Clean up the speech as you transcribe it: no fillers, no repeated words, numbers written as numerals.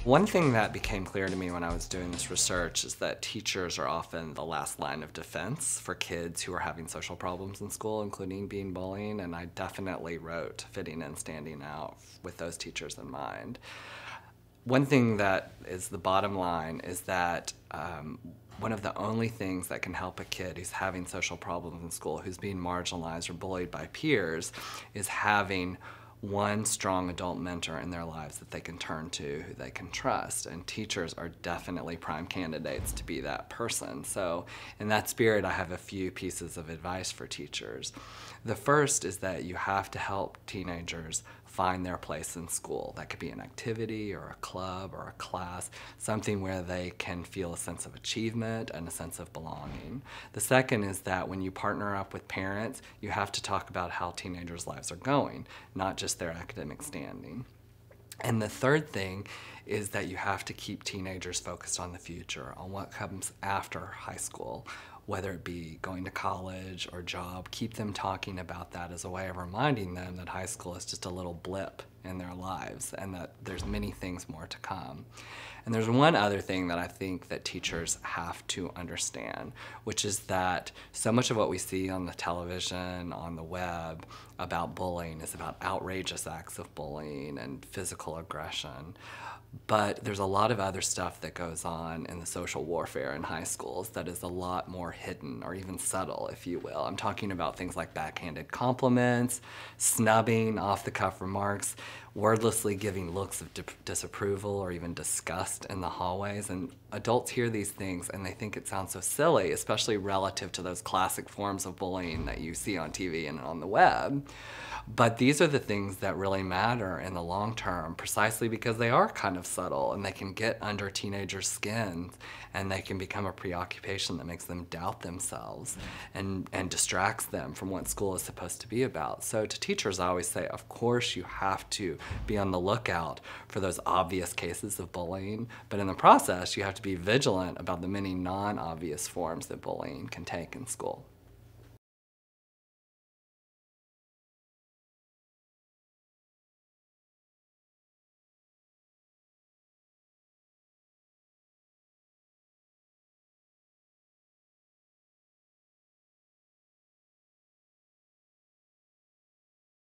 One thing that became clear to me when I was doing this research is that teachers are often the last line of defense for kids who are having social problems in school, including being bullying, and I definitely wrote Fitting In, Standing Out with those teachers in mind. One thing that is the bottom line is that one of the only things that can help a kid who's having social problems in school, who's being marginalized or bullied by peers, is having one strong adult mentor in their lives that they can turn to, who they can trust. And teachers are definitely prime candidates to be that person. So in that spirit, I have a few pieces of advice for teachers. The first is that you have to help teenagers find their place in school. That could be an activity or a club or a class, something where they can feel a sense of achievement and a sense of belonging. The second is that when you partner up with parents, you have to talk about how teenagers' lives are going, not just their academic standing. And the third thing is that you have to keep teenagers focused on the future, on what comes after high school, whether it be going to college or job. Keep them talking about that as a way of reminding them that high school is just a little blip in their lives and that there's many things more to come. And there's one other thing that I think that teachers have to understand, which is that so much of what we see on the television, on the web, about bullying is about outrageous acts of bullying and physical aggression. But there's a lot of other stuff that goes on in the social warfare in high schools that is a lot more hidden or even subtle, if you will. I'm talking about things like backhanded compliments, snubbing, off-the-cuff remarks, wordlessly giving looks of disapproval or even disgust in the hallways. And adults hear these things and they think it sounds so silly, especially relative to those classic forms of bullying that you see on TV and on the web. But these are the things that really matter in the long term, precisely because they are kind of subtle and they can get under teenagers' skins and they can become a preoccupation that makes them doubt themselves and distracts them from what school is supposed to be about. So to teachers, I always say, of course you have to be on the lookout for those obvious cases of bullying, but in the process you have to be vigilant about the many non-obvious forms that bullying can take in school.